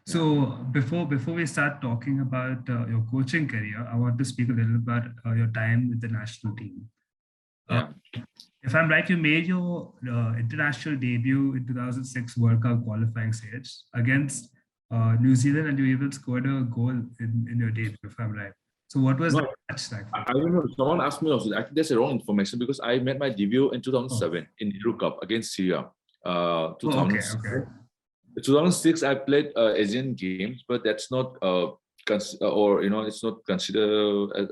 So before we start talking about your coaching career, I want to speak a little about your time with the national team. Uh, Yeah. if I'm right, you made your international debut in 2006 World Cup qualifying stage against New Zealand, and you even scored a goal in your debut, if I'm right. So what was No, that match like? I don't know. Someone asked me also. I think that's the wrong information because I made my debut in Oh, 2007 in Euro Cup against Syria. oh, okay, okay. 2006, I played Asian games, but that's not it's not considered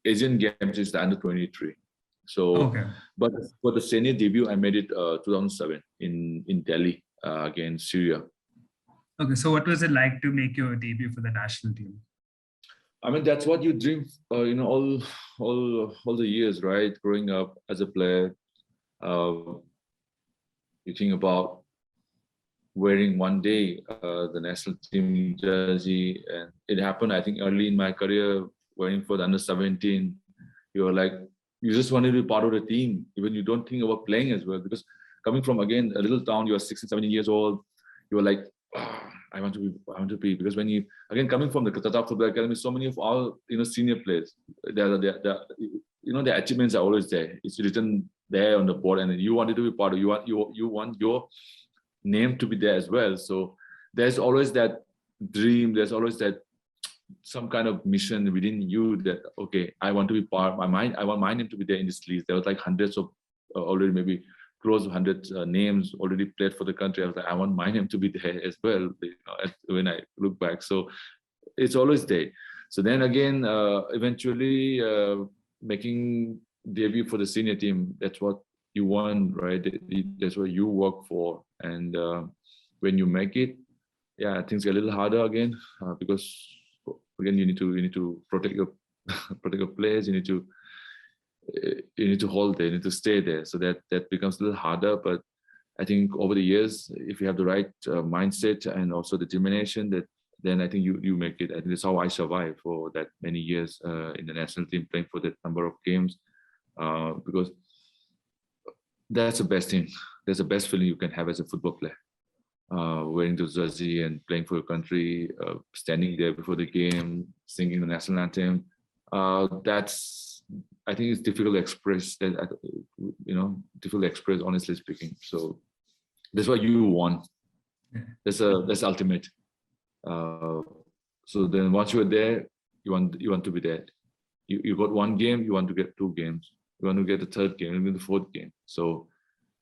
Asian games. Is the under 23. So, Okay. but for the senior debut, I made it 2007 in Delhi against Syria. Okay. So what was it like to make your debut for the national team? I mean, that's what you dream, all the years, right? Growing up as a player, you think about wearing one day the national team jersey, and it happened. I think early in my career, wearing for the under 17, you were like, you just wanted to be part of the team, even you don't think about playing as well. Because coming from again a little town, you are 16, 17 years old, you were like, I want to be. Because when you again coming from the Tata Football Academy, so many of our senior players, their their achievements are always there. It's written there on the board, and you wanted to be part of. You want your name to be there as well. So there's always that dream. There's always that some kind of mission within you that okay, I want to be part. I want my name to be there in this list. There was like hundreds of already maybe close to 100 names already played for the country. I was like, I want my name to be there as well. When I look back, so it's always there. So then again, eventually making debut for the senior team. That's what you want, right? That's what you work for. And when you make it, yeah, things get a little harder again because again you need to protect your protect your players. You need to hold there, you need to stay there. So that becomes a little harder. But I think over the years, if you have the right mindset and also the determination, that then I think you make it. I think that's how I survived for that many years in the national team, playing for that number of games, because that's the best thing. That's the best feeling you can have as a football player. Wearing the jersey and playing for your country, standing there before the game, singing the national anthem. That's, I think it's difficult to express. Difficult to express, honestly speaking. So that's what you want. Yeah. That's ultimate. So then once you're there, you want to be there. You got one game, you want to get two games. You want to get the third game, you get the fourth game. So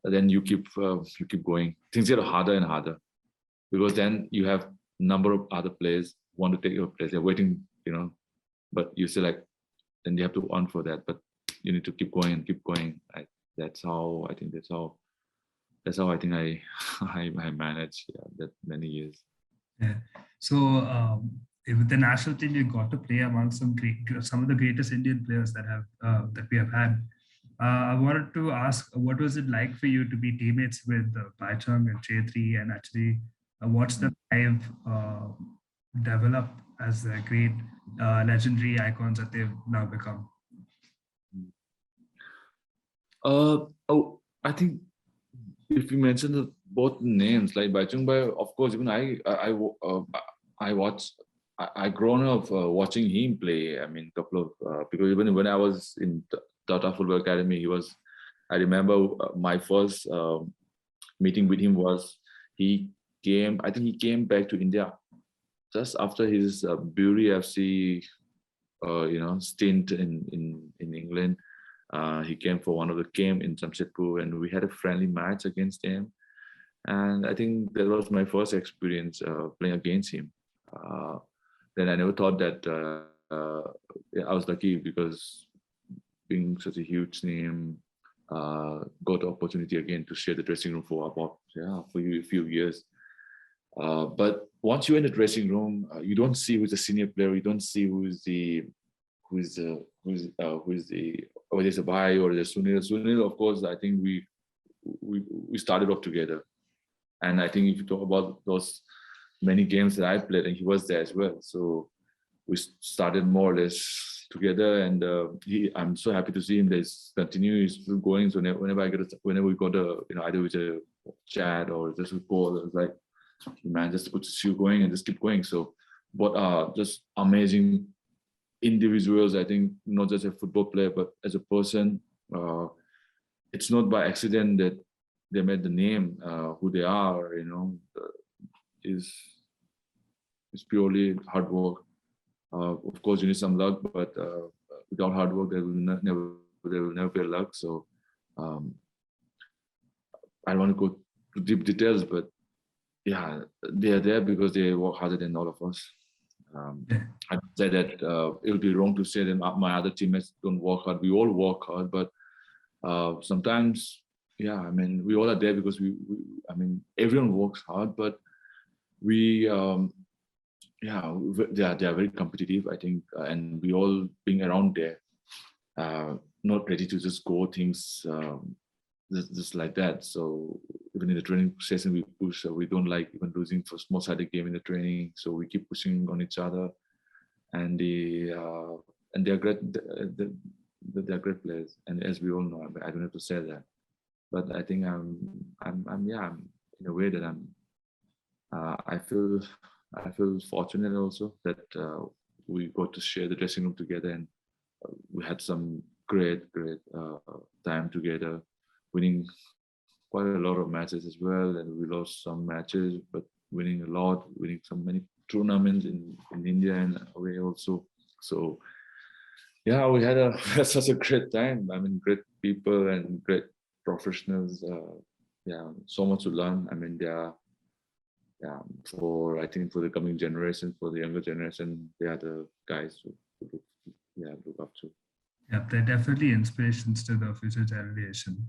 then you keep going. Things get harder and harder because then you have number of other players want to take your place. They're waiting, but you still like, then you have to earn for that. But you need to keep going and keep going. That's how I think I managed that many years. Yeah. So with the national team, you got to play among some of the greatest Indian players that we have had. I wanted to ask, what was it like for you to be teammates with Baichung and Chetri, and actually watch the five develop as the great legendary icons that they've now become? I think if you mention both names, like Baichung Bhai, of course, even I watched. I grown up watching him play. I mean, couple of because even when I was in Tata Football Academy, I remember my first meeting with him was I think he came back to India just after his Bury FC, stint in England. He came for one of the game in Jamshedpur, and we had a friendly match against him. And I think that was my first experience playing against him. Then I never thought that I was lucky because being such a huge name, got the opportunity again to share the dressing room for a few years. But once you're in the dressing room, you don't see who's the senior player. You don't see who's the whether it's a Bhai or the Sunil. Sunil, of course, I think we started off together, and I think if you talk about those many games that I played, and he was there as well. So we started more or less together, and I'm so happy to see him. There's continues going. So whenever we got either with a chat or just a call, it's like man just puts you going and just keep going. So what are just amazing individuals, I think, not just a football player, but as a person. It's not by accident that they made the name who they are, is purely hard work. Of course, you need some luck, but without hard work, there will never be luck. So I don't want to go to deep details, but yeah, they are there because they work harder than all of us. I'd say that it would be wrong to say that my other teammates don't work hard. We all work hard, but sometimes, yeah, I mean, we all are there because I mean, everyone works hard, but we, yeah, they are very competitive, I think, and we all being around there, not ready to just go things just like that. So even in the training session, we push. We don't like even losing for small-sided game in the training, so we keep pushing on each other, and they're great. They're great players, and as we all know, I don't have to say that, but I think I'm in a way that I feel fortunate also that we got to share the dressing room together, and we had some great time together, winning quite a lot of matches as well, and we lost some matches, but winning a lot, winning so many tournaments in India and away also. So yeah, we had such a great time. I mean, great people and great professionals. Yeah, so much to learn. I mean, I think for the coming generation, for the younger generation, they are the guys to look up to. Yeah, they're definitely inspirations to the future generation.